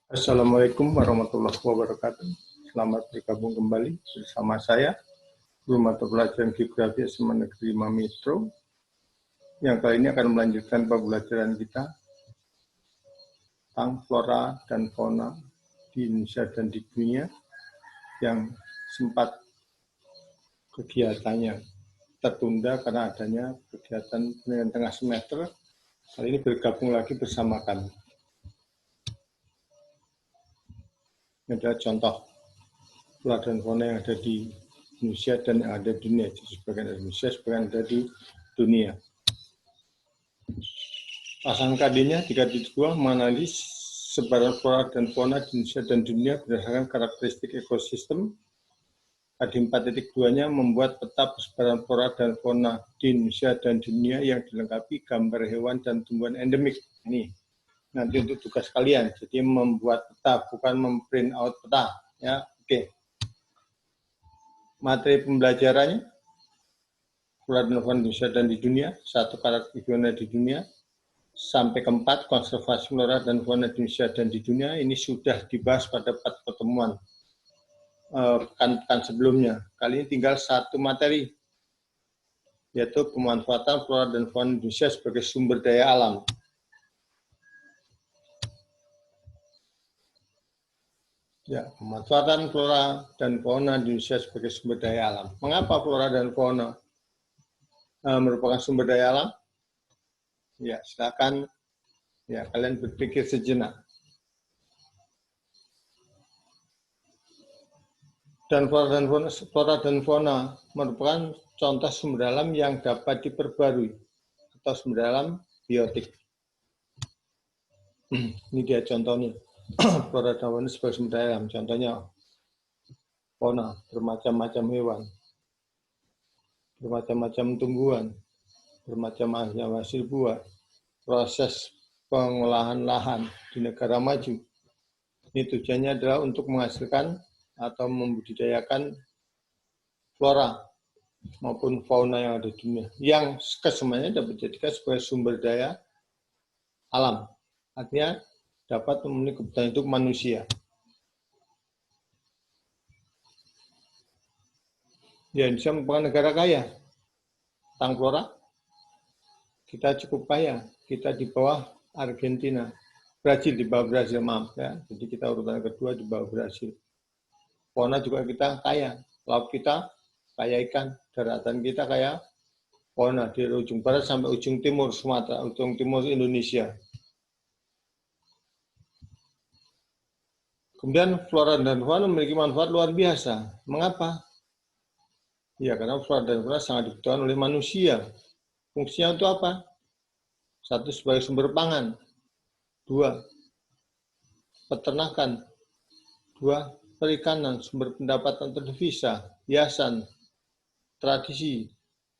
Assalamualaikum warahmatullahi wabarakatuh. Selamat bergabung kembali bersama saya, Guru Mata Pelajaran Geografi SMA Negeri 5 Metro, yang kali ini akan melanjutkan pembelajaran kita tentang flora dan fauna di Indonesia dan di dunia yang sempat kegiatannya tertunda karena adanya kegiatan penilaian tengah semester. Kali ini bergabung lagi bersama kami. Ini adalah contoh flora dan fauna yang ada di Indonesia dan yang ada di dunia. Jadi sebagian dari Indonesia, sebagian ada di dunia. Pasangan KD-nya 3.2 menganalisis sebaran flora dan fauna di Indonesia dan dunia berdasarkan karakteristik ekosistem. KD 4.2-nya membuat peta persebaran flora dan fauna di Indonesia dan dunia yang dilengkapi gambar hewan dan tumbuhan endemik. Ini nanti untuk tugas kalian. Jadi membuat peta, bukan memprint out peta. Ya, oke. Materi pembelajarannya flora dan fauna di Indonesia dan di dunia, satu karakteristik fauna di dunia, sampai keempat konservasi flora dan fauna di Indonesia dan di dunia. Ini sudah dibahas pada 4 pertemuan pekan-pekan sebelumnya. Kali ini tinggal satu materi, yaitu pemanfaatan flora dan fauna Indonesia sebagai sumber daya alam. Ya, pemanfaatan flora dan fauna di Indonesia sebagai sumber daya alam. Mengapa flora dan fauna merupakan sumber daya alam? Ya, silakan ya kalian berpikir sejenak. Dan flora dan fauna merupakan contoh sumber alam yang dapat diperbarui atau sumber alam biotik. Ini dia contohnya. Flora dan fauna sebagai sumber daya alam. Contohnya fauna, bermacam-macam hewan, bermacam-macam tumbuhan, bermacam-macam hasil buah, proses pengolahan lahan di negara maju. Ini tujuannya adalah untuk menghasilkan atau membudidayakan flora maupun fauna yang ada di dunia, yang kesemuanya dapat dijadikan sebagai sumber daya alam. Artinya dapat memenuhi kebutuhan hidup manusia. Ya, Indonesia merupakan negara kaya tentang flora. Kita cukup kaya. Kita di bawah Argentina, Brazil, di bawah Brazil, maaf ya. Jadi kita urutan kedua di bawah Brazil. Fauna juga kita kaya. Laut kita kaya ikan, daratan kita kaya fauna dari ujung barat sampai ujung timur Sumatera, ujung timur Indonesia. Kemudian flora dan fauna memiliki manfaat luar biasa. Mengapa? Ya, karena flora dan fauna sangat dibutuhkan oleh manusia. Fungsinya untuk apa? Satu, sebagai sumber pangan. Dua, peternakan. Dua, perikanan, sumber pendapatan atau devisa, hiasan, tradisi,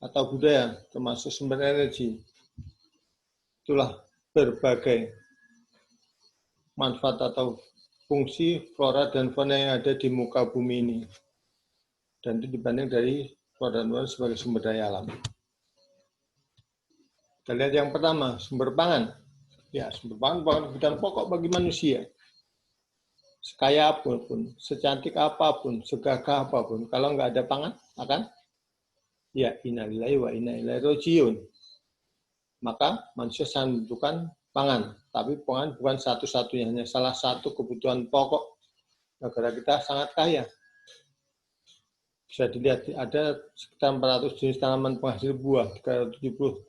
atau budaya, termasuk sumber energi. Itulah berbagai manfaat atau fungsi flora dan fauna yang ada di muka bumi ini. Dan itu dibanding dari flora dan fauna sebagai sumber daya alam. Kita lihat yang pertama, sumber pangan. Ya, sumber pangan merupakan kebutuhan pokok bagi manusia. Sekaya apapun, secantik apapun, segagah apapun, kalau nggak ada pangan, akan ya innalillahi wa inna ilaihi rajiun. Maka manusia sangat membutuhkan pangan, tapi pangan bukan satu-satunya, hanya salah satu kebutuhan pokok. Negara kita sangat kaya. Bisa dilihat ada sekitar 400 jenis tanaman penghasil buah, 370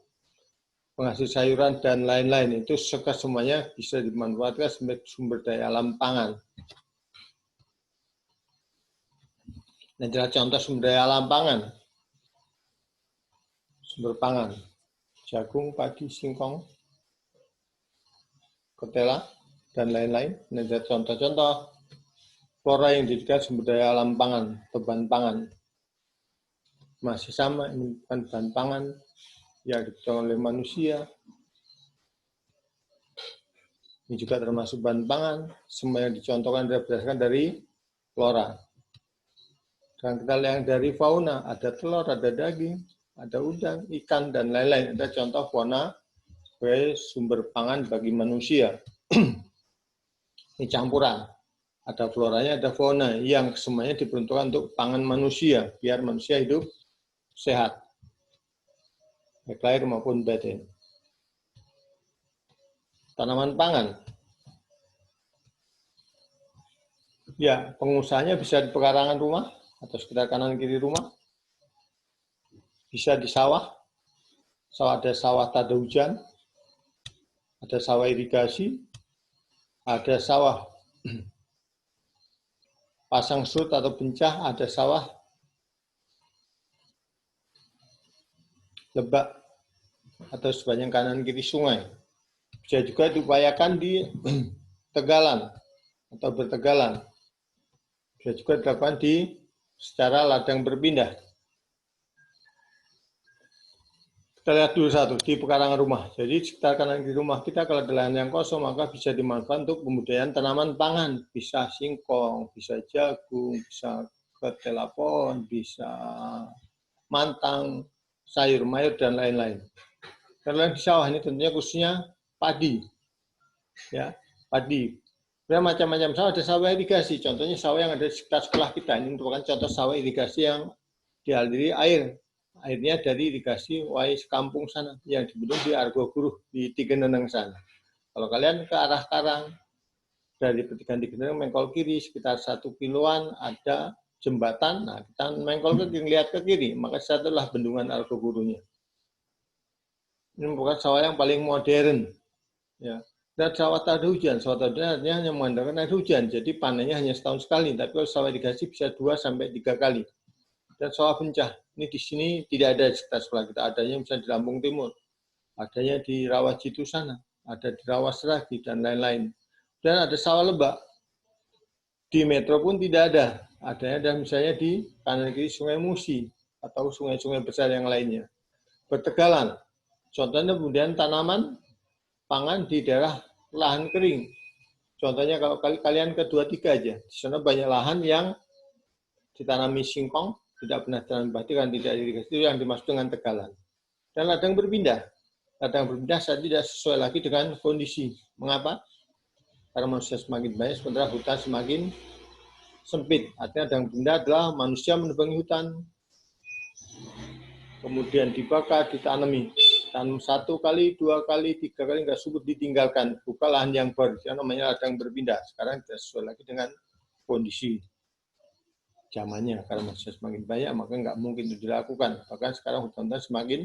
penghasil sayuran dan lain-lain. Itu semuanya bisa dimanfaatkan sebagai sumber daya alam pangan. Ini adalah contoh sumber daya alam pangan. Sumber pangan. Jagung, padi, singkong, ketela, dan lain-lain. Ini adalah contoh-contoh flora yang dijadikan sumber daya alam pangan, atau bahan pangan. Masih sama, ini bukan bahan pangan yang dibutuhkan oleh manusia. Ini juga termasuk bahan pangan. Semua yang dicontohkan adalah berdasarkan dari flora. Dan kita lihat dari fauna, ada telur, ada daging, ada udang, ikan, dan lain-lain. Ada contoh fauna sebagai sumber pangan bagi manusia. Ini campuran. Ada floranya, ada fauna yang semuanya diperuntukkan untuk pangan manusia, biar manusia hidup sehat, baik lahir maupun batin. Tanaman pangan. Ya, pengusahanya bisa di pekarangan rumah atau sekitar kanan kiri rumah. Bisa di sawah. Ada sawah tak ada hujan. Ada sawah irigasi. Ada sawah pasang surut atau bencah, ada sawah lebak atau sepanjang kanan kiri sungai. Bisa juga diupayakan di tegalan atau bertegalan. Bisa juga dilakukan di secara ladang berpindah. Kita lihat dulu satu di pekarangan rumah. Jadi sekitar kanan kiri rumah kita kalau ada lahan yang kosong maka bisa dimanfaatkan untuk pembudayaan tanaman pangan. Bisa singkong, bisa jagung, bisa ketela pohon, bisa mantang, sayur mayur dan lain-lain. Kalau di sawah ini tentunya khususnya padi, ya padi. Macam-macam sawah, ada sawah irigasi. Contohnya sawah yang ada di sekitar sekolah kita ini merupakan contoh sawah irigasi yang dialiri air. Airnya dari irigasi Wais kampung sana yang dibendung di Argoguru di Tigeneneng sana. Kalau kalian ke arah Karang dari petikan Tigeneneng mengkol kiri sekitar 1 kiloan ada jembatan. Nah kita mengkol ke kiri, lihat ke kiri, maka satulah bendungan Argogurunya. Ini merupakan sawah yang paling modern, ya. Dan sawah tak ada hujan, sawah tak ada hujan hanya mengandalkan air hujan, jadi panennya hanya setahun sekali. Tapi kalau sawah irigasi bisa 2-3 kali. Dan sawah bencah, ini di sini tidak ada di sekitar sekolah kita, adanya misalnya di Lampung Timur, adanya di Rawajitu sana, ada di Rawasragi dan lain-lain. Dan ada sawah lebak. Di metro pun tidak ada, adanya ada misalnya di kanan kiri Sungai Musi atau sungai-sungai besar yang lainnya. Bertegalan. Contohnya kemudian tanaman pangan di daerah lahan kering. Contohnya kalau kalian ke 2-3 aja, di sana banyak lahan yang ditanami singkong, tidak pernah ditanam padi kan tidak irigasi, itu yang dimaksud dengan tegalan. Dan ladang berpindah. Ladang berpindah saat tidak sesuai lagi dengan kondisi. Mengapa? Karena manusia semakin banyak, sementara hutan semakin sempit. Artinya ladang berpindah adalah manusia menebangi hutan, kemudian dibakar, ditanami. Tanam 1 kali, 2 kali, 3 kali, nggak subur ditinggalkan. Buka lahan yang baru, itu namanya ladang berpindah. Sekarang tidak sesuai lagi dengan kondisi zamannya. Karena manusia semakin banyak, maka nggak mungkin itu dilakukan. Bahkan sekarang hutan-hutan semakin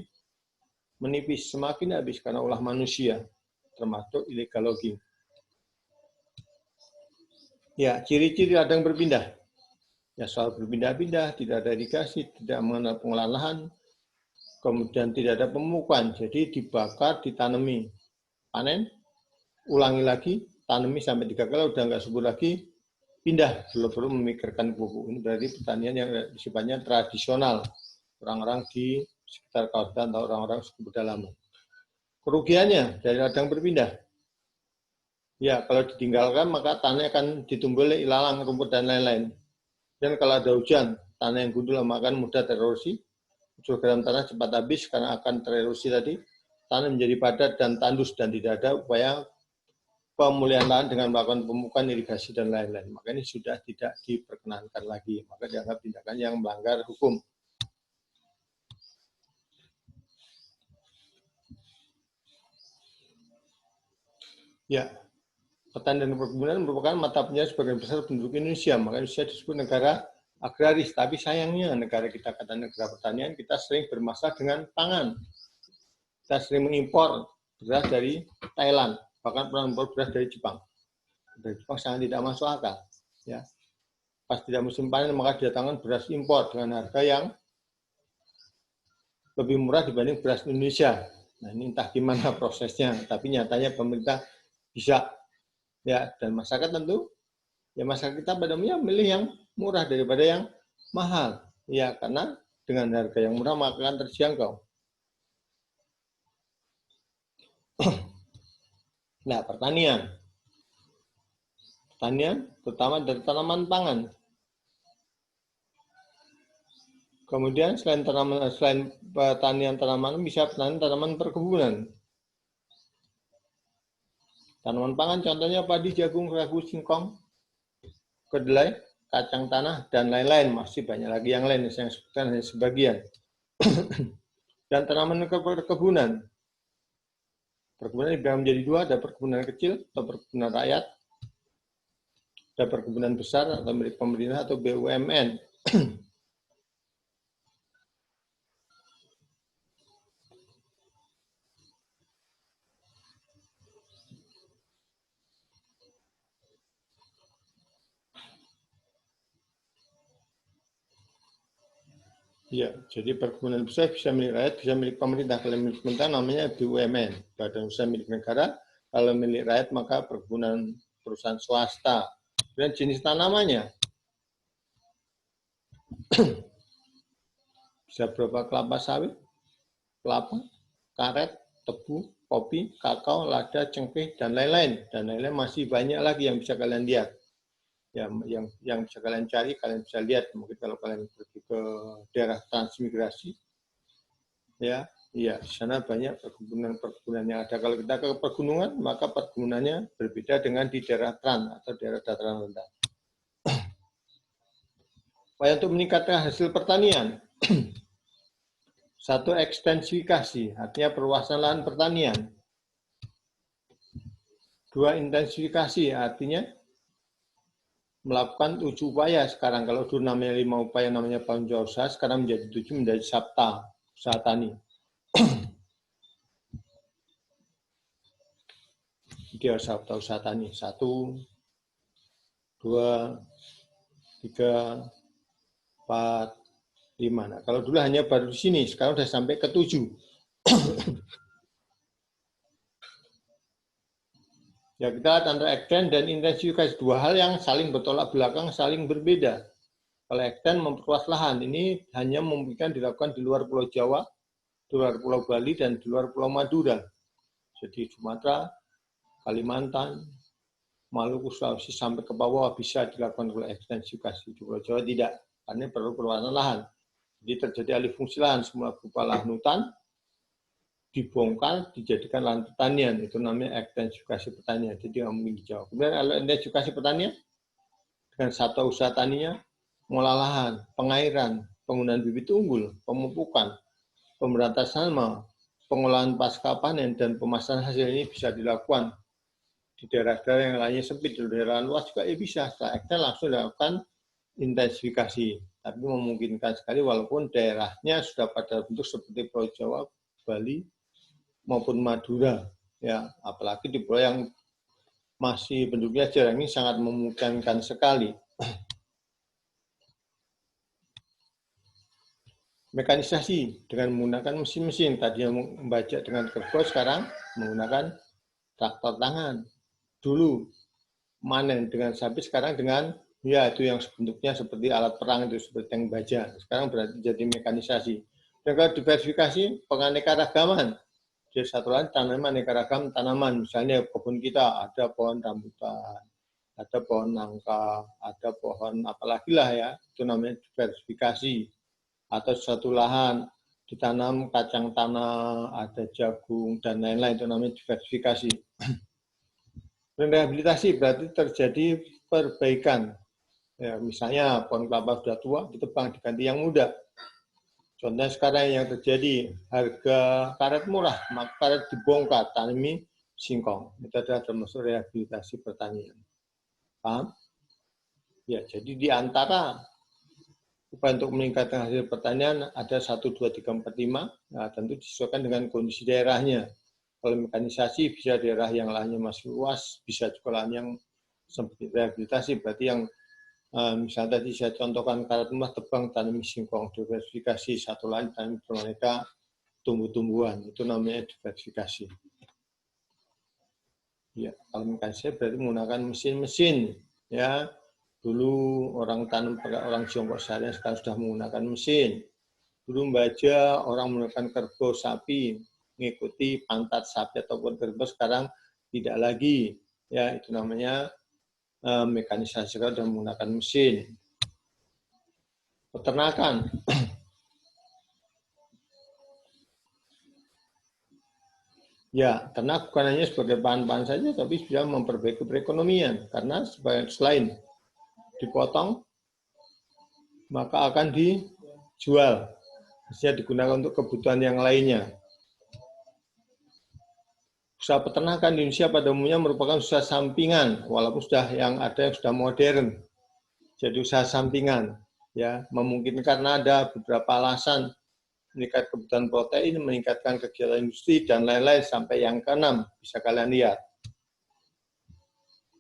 menipis, semakin habis karena ulah manusia, termasuk illegal logging. Ya, ciri-ciri ladang berpindah. Ya, soal berpindah-pindah, tidak ada irigasi, tidak mengenal pengolahan lahan, kemudian tidak ada pemupukan, jadi dibakar, ditanami, panen, ulangi lagi, tanami sampai 3 kali, udah nggak subur lagi, pindah, belum memikirkan pupuk. Ini berarti pertanian yang sifatnya tradisional, orang-orang di sekitar kawasan atau orang-orang suku pedalaman. Kerugiannya dari ladang berpindah, ya kalau ditinggalkan maka tanah akan ditumbuh oleh ilalang, rumput dan lain-lain. Dan kalau ada hujan, tanah yang gundul akan mudah tererosi, unsur dalam tanah cepat habis karena akan tererosi tadi, tanah menjadi padat dan tandus dan tidak ada upaya pemulihan lahan dengan melakukan pemupukan, irigasi dan lain-lain. Maka ini sudah tidak diperkenankan lagi, maka dianggap tindakan yang melanggar hukum. Ya, pertanian dan perkebunan merupakan mata pencaharian sebagian besar penduduk Indonesia, maka Indonesia disebut negara agraris, tapi sayangnya negara kita kata negara pertanian, kita sering bermasalah dengan pangan. Kita sering mengimpor beras dari Thailand, bahkan pernah impor beras dari Jepang. Dari Jepang sangat tidak masuk akal. Ya. Pas tidak musim panen maka didatangkan beras impor dengan harga yang lebih murah dibanding beras Indonesia. Nah ini entah gimana prosesnya, tapi nyatanya pemerintah bisa. Ya, dan masyarakat tentu, ya masyarakat kita pada umumnya milih yang murah daripada yang mahal. Ya, karena dengan harga yang murah maka akan terjangkau. Nah, pertanian. Pertanian terutama dari tanaman pangan. Kemudian selain pertanian tanaman bisa pertanian tanaman perkebunan. Tanaman pangan contohnya padi, jagung, sagu, singkong, kedelai, kacang tanah, dan lain-lain. Masih banyak lagi yang lain, yang sebutkan hanya sebagian. Dan tanaman perkebunan. Perkebunan dibagi menjadi dua, ada perkebunan kecil atau perkebunan rakyat, ada perkebunan besar atau milik pemerintah atau BUMN. Ya, jadi perkebunan besar bisa milik rakyat, bisa milik pemerintah. Kalau milik pemerintah namanya BUMN, Badan Usaha Milik Negara. Kalau milik rakyat maka perkebunan perusahaan swasta. Dan jenis tanamannya bisa berupa kelapa sawit, kelapa, karet, tebu, kopi, kakao, lada, cengkeh, dan lain-lain. Dan lain-lain masih banyak lagi yang bisa kalian lihat. Yang bisa kalian cari, kalian bisa lihat. Mungkin kalau kalian pergi ke daerah transmigrasi, ya, iya, di sana banyak perkebunan yang ada. Kalau kita ke pegunungan, maka perkebunannya berbeda dengan di daerah trans atau daerah dataran rendah. Upaya untuk meningkatkan hasil pertanian. Satu, ekstensifikasi, artinya perluasan lahan pertanian. Dua, intensifikasi, artinya melakukan 7 upaya sekarang. Kalau dulu namanya 5 upaya, namanya Panjau Usaha, sekarang menjadi 7, menjadi Sabta Usaha Tani. Dia Sabta Usaha Tani. 1, 2, 3, 4, 5. Nah, kalau dulu hanya baru di sini, sekarang sudah sampai ke 7. Ya, kita lihat antara extend dan intensifikasi, dua hal yang saling bertolak belakang, saling berbeda. Kalau extend memperluas lahan, ini hanya memungkinkan dilakukan di luar Pulau Jawa, di luar Pulau Bali, dan di luar Pulau Madura. Jadi Sumatera, Kalimantan, Maluku, Sulawesi, sampai ke bawah bisa dilakukan oleh ekstensifikasi. Di Pulau Jawa tidak, karena perlu perluasan lahan. Jadi terjadi alih fungsi lahan, semula berupa lahan hutan, dibongkar, dijadikan lahan pertanian. Itu namanya ekstensifikasi pertanian. Jadi nggak mungkin dijawab. Kemudian kalau intensifikasi pertanian, dengan satu usaha taninya, mengolah lahan, pengairan, penggunaan bibit unggul, pemupukan, pemberantasan hama, pengolahan pasca panen, dan pemasaran hasil ini bisa dilakukan di daerah-daerah yang lainnya sempit, di daerah luas juga ya bisa. Setelah ekstern langsung dilakukan intensifikasi. Tapi memungkinkan sekali walaupun daerahnya sudah pada bentuk seperti Pulau Jawa, Bali, maupun Madura, ya, apalagi di pulau yang masih penduduknya jarang ini sangat memungkinkan sekali. Mekanisasi dengan menggunakan mesin-mesin, tadi yang membajak dengan kerbau, sekarang menggunakan traktor tangan. Dulu manen dengan sapi, sekarang dengan ya itu yang bentuknya seperti alat perang itu, seperti tank baja. Sekarang berarti jadi mekanisasi. Dan kalau diversifikasi, penganeka-ragaman. Jadi satu lain tanaman aneka ragam tanaman, misalnya kebun kita ada pohon rambutan, ada pohon nangka, ada pohon apalagi lah ya, itu namanya diversifikasi. Atau satu lahan ditanam kacang tanah, ada jagung dan lain-lain, itu namanya diversifikasi. Rehabilitasi berarti terjadi perbaikan. Ya, misalnya pohon kelapa sudah tua, ditebang diganti yang muda. Contohnya sekarang yang terjadi, harga karet murah, maka karet dibongkar, tanami singkong. Itu adalah termasuk rehabilitasi pertanian. Paham? Ya, jadi di antara upaya untuk meningkatkan hasil pertanian ada 1, 2, 3, 4, 5. Nah, tentu disesuaikan dengan kondisi daerahnya. Kalau mekanisasi bisa daerah yang lahannya masih luas, bisa juga lahan yang sempit. Rehabilitasi berarti yang misalnya tadi saya contohkan karet rumah tebang tanami singkong, diversifikasi satu lain tanami beraneka tumbuh-tumbuhan, itu namanya diversifikasi. Ya, kalau mekanisasi berarti menggunakan mesin-mesin. Ya, dulu orang tanam pakai orang Tiongkok seharian, sekarang sudah menggunakan mesin. Dulu baja orang menggunakan kerbau sapi, mengikuti pantat sapi ataupun kerbau, sekarang tidak lagi. Ya, itu namanya mekanisasi dan menggunakan mesin. Peternakan. Ya, ternak bukan hanya sebagai bahan-bahan saja, tapi bisa memperbaiki perekonomian. Karena selain dipotong, maka akan dijual. Bisa digunakan untuk kebutuhan yang lainnya. Usaha peternakan di Indonesia pada umumnya merupakan usaha sampingan, walaupun sudah yang ada yang sudah modern. Jadi usaha sampingan, ya memungkinkan karena ada beberapa alasan meningkat kebutuhan protein, meningkatkan kegiatan industri, dan lain-lain sampai yang keenam, bisa kalian lihat.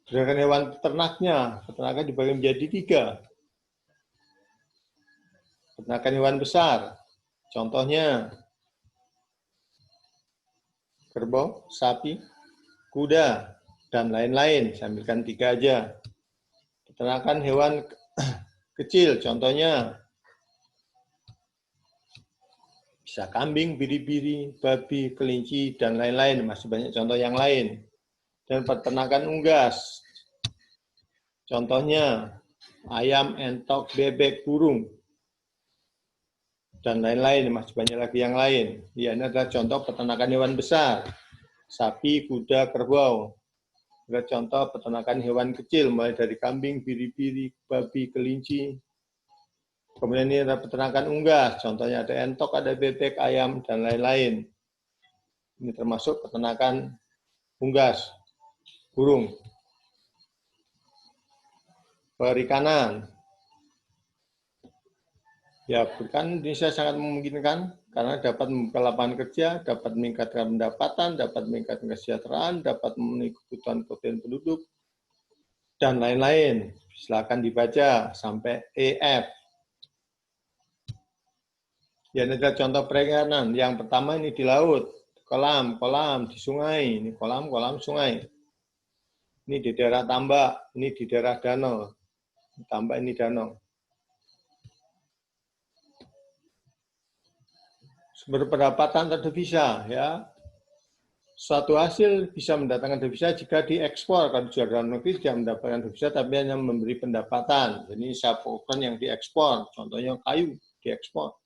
Gerakan hewan peternakan dibagi menjadi 3. Peternakan hewan besar, contohnya kerbau, sapi, kuda, dan lain-lain. Saya ambilkan 3 aja. Peternakan hewan kecil, contohnya bisa kambing, biri-biri, babi, kelinci, dan lain-lain. Masih banyak contoh yang lain. Dan peternakan unggas. Contohnya ayam, entok, bebek, burung, dan lain-lain. Masih banyak lagi yang lain. Ya, ini adalah contoh peternakan hewan besar. Sapi, kuda, kerbau. Ini contoh peternakan hewan kecil, mulai dari kambing, biri-biri, babi, kelinci. Kemudian ini ada peternakan unggas, contohnya ada entok, ada bebek, ayam, dan lain-lain. Ini termasuk peternakan unggas, burung. Perikanan. Ya, perikanan Indonesia sangat memungkinkan karena dapat membuka lapangan kerja, dapat meningkatkan pendapatan, dapat meningkatkan kesejahteraan, dapat memenuhi kebutuhan protein penduduk, dan lain-lain. Silakan dibaca sampai EF. Ya, ini adalah contoh perikanan. Yang pertama ini di laut, kolam, di sungai, ini kolam, sungai. Ini di daerah tambak, ini di daerah danau. Tambak ini danau. Sumber pendapatan atau devisa, ya. Suatu hasil bisa mendatangkan devisa jika diekspor. Kalau jual dalam negeri tidak mendapatkan devisa, tapi hanya memberi pendapatan. Jadi siapapun yang diekspor, contohnya kayu diekspor.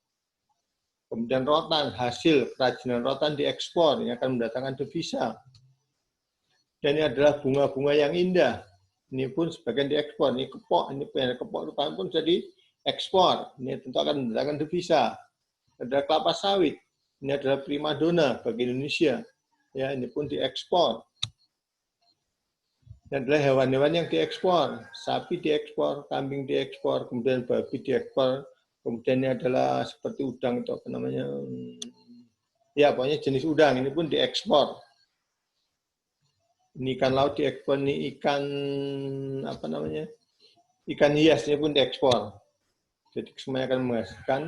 Kemudian rotan, hasil kerajinan rotan diekspor, ini akan mendatangkan devisa. Dan ini adalah bunga-bunga yang indah. Ini pun sebagian diekspor. Ini kepok, ini kepok rupanya pun jadi ekspor. Ini tentu akan mendatangkan devisa. Ada kelapa sawit. Ini adalah primadona bagi Indonesia. Ya, ini pun diekspor. Ini adalah hewan-hewan yang diekspor. Sapi diekspor, kambing diekspor, kemudian babi diekspor. Kemudian ini adalah seperti udang atau apa namanya, ya pokoknya jenis udang ini pun diekspor. Ini ikan laut diekspor, ini ikan apa namanya, ikan hiasnya pun diekspor. Jadi semuanya akan menghasilkan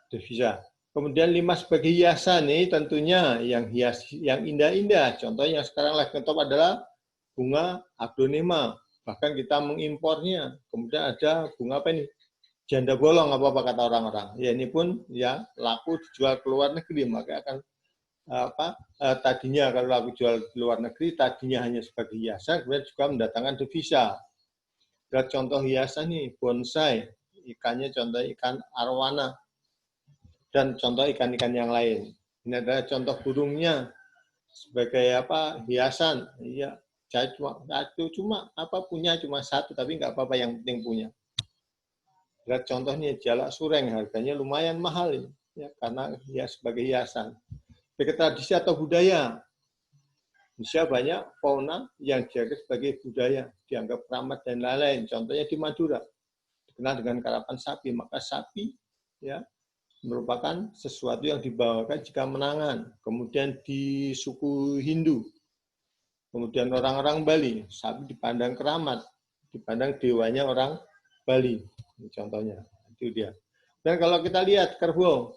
devisa. Kemudian 5 sebagai hiasan nih tentunya yang hias, yang indah-indah. Contohnya yang sekarang lagi top adalah bunga aglonema. Bahkan kita mengimpornya. Kemudian ada bunga apa ini? Janda bolong apa kata orang-orang. Ya ini pun ya laku dijual ke luar negeri, maka akan tadinya kalau laku jual di luar negeri tadinya hanya sebagai hiasan, kemudian juga mendatangkan devisa. Lihat contoh hiasan nih, bonsai, ikannya contoh ikan arwana dan contoh ikan-ikan yang lain. Ini adalah contoh burungnya sebagai apa hiasan. Iya, saya cuma punya cuma 1 tapi nggak apa-apa yang penting punya. Lihat contohnya jalak sureng, harganya lumayan mahal ya, karena ya sebagai hiasan. Sebagai tradisi atau budaya, Indonesia banyak fauna yang dianggap sebagai budaya, dianggap keramat dan lain-lain. Contohnya di Madura, dikenal dengan karapan sapi. Maka sapi ya merupakan sesuatu yang dibawakan jika menangan. Kemudian di suku Hindu, kemudian orang-orang Bali, sapi dipandang keramat, dipandang dewanya orang Bali. Contohnya, itu dia. Dan kalau kita lihat kerbau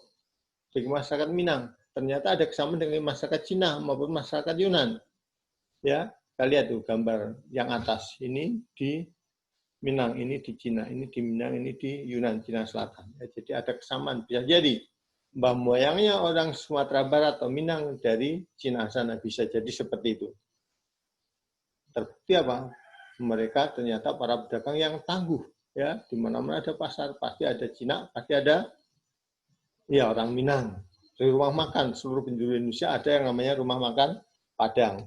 bagi masyarakat Minang, ternyata ada kesamaan dengan masyarakat Cina maupun masyarakat Yunan. Ya, kita lihat tuh gambar yang atas. Ini di Minang, ini di Cina, ini di Minang, ini di Yunan, Cina Selatan. Ya, jadi ada kesamaan. Bisa jadi mbah moyangnya orang Sumatera Barat atau Minang dari Cina sana, bisa jadi seperti itu. Terbukti apa? Mereka ternyata para pedagang yang tangguh. Ya, di mana-mana ada pasar, pasti ada Cina, pasti ada ya orang Minang. Dari rumah makan seluruh penjuru Indonesia ada yang namanya rumah makan Padang.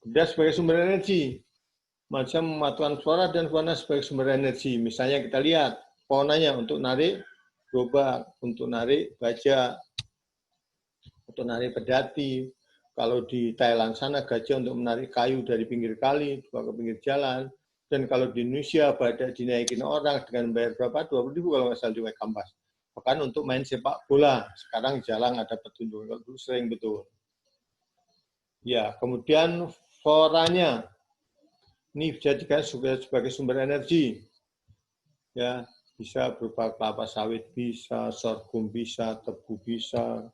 Kemudian sebagai sumber energi, macam memanfaatkan flora dan fauna sebagai sumber energi. Misalnya kita lihat faunanya untuk narik gerobak, untuk narik baja, untuk narik pedati. Kalau di Thailand sana gajah untuk menarik kayu dari pinggir kali ke pinggir jalan. Dan kalau di Indonesia badak dinaikin orang dengan bayar berapa? 20.000 kalau nggak salah di Kampas. Bahkan untuk main sepak bola. Sekarang jarang ada petunjuk, kalau dulu sering betul. Ya, kemudian floranya ini dijadikan sebagai sumber energi. Ya, bisa berupa kelapa sawit bisa, sorghum bisa, tebu bisa.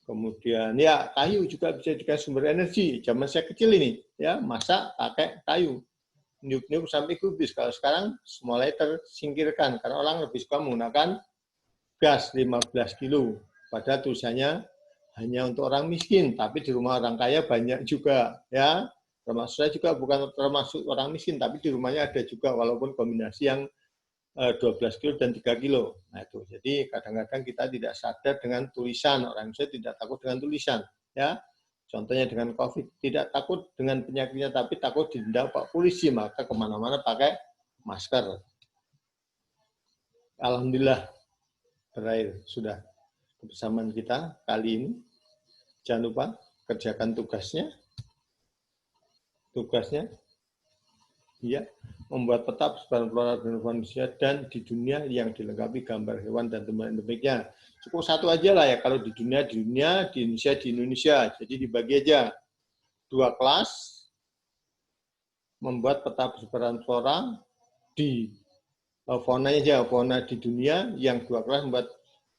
Kemudian ya kayu juga bisa dijadikan sumber energi. Zaman saya kecil ini ya masak pakai kayu. Niup-niup sampai kubis. Kalau sekarang mulai tersingkirkan karena orang lebih suka menggunakan gas 15 kilo. Padahal tulisannya hanya untuk orang miskin, tapi di rumah orang kaya banyak juga ya. Termasuk saya juga bukan termasuk orang miskin, tapi di rumahnya ada juga walaupun kombinasi yang 12 kilo dan 3 kilo. Nah itu. Jadi kadang-kadang kita tidak sadar dengan tulisan. Orang Indonesia tidak takut dengan tulisan. Ya, contohnya dengan COVID. Tidak takut dengan penyakitnya, tapi takut didenda Pak Polisi. Maka kemana-mana pakai masker. Alhamdulillah berakhir sudah kebersamaan kita kali ini. Jangan lupa kerjakan tugasnya. Ya, membuat peta persebaran flora dan fauna Indonesia dan di dunia yang dilengkapi gambar hewan dan tumbuhan endemiknya. Cukup satu aja lah ya, kalau di dunia, di Indonesia. Jadi dibagi aja 2 kelas, membuat peta persebaran flora di faunanya aja, fauna di dunia, yang 2 kelas membuat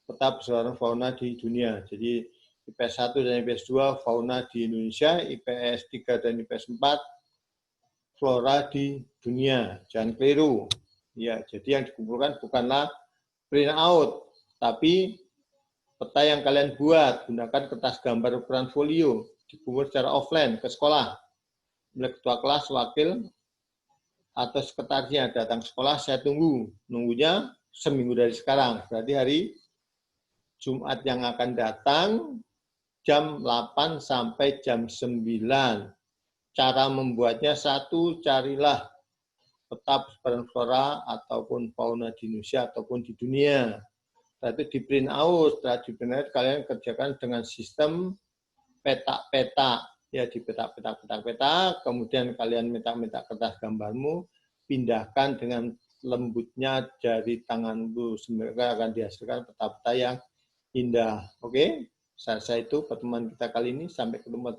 peta persebaran fauna di dunia. Jadi IPS 1 dan IPS 2 fauna di Indonesia, IPS 3 dan IPS 4 flora di dunia, jangan keliru. Ya, jadi yang dikumpulkan bukanlah print out, tapi peta yang kalian buat, gunakan kertas gambar ukuran folio, dikumpul secara offline ke sekolah. Mulai ketua kelas, wakil, atau sekretarisnya datang ke sekolah, saya tunggu. Nunggunya seminggu dari sekarang, berarti hari Jumat yang akan datang, jam 8 sampai jam 9. Cara membuatnya satu, carilah peta persebaran flora ataupun fauna di Indonesia ataupun di dunia. Setelah itu di print out, setelah di print out kalian kerjakan dengan sistem peta-peta. Ya, di peta-peta, kemudian kalian minta kertas gambarmu, pindahkan dengan lembutnya jari tanganmu, semoga akan dihasilkan peta-peta yang indah. Oke? Saya itu pertemuan kita kali ini, sampai ketemu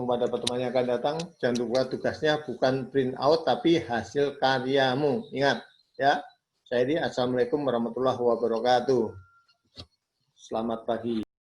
pada pertemuan yang akan datang. Jangan lupa tugasnya bukan print out, tapi hasil karyamu. Ingat, ya. Saya ini, Assalamualaikum warahmatullahi wabarakatuh. Selamat pagi.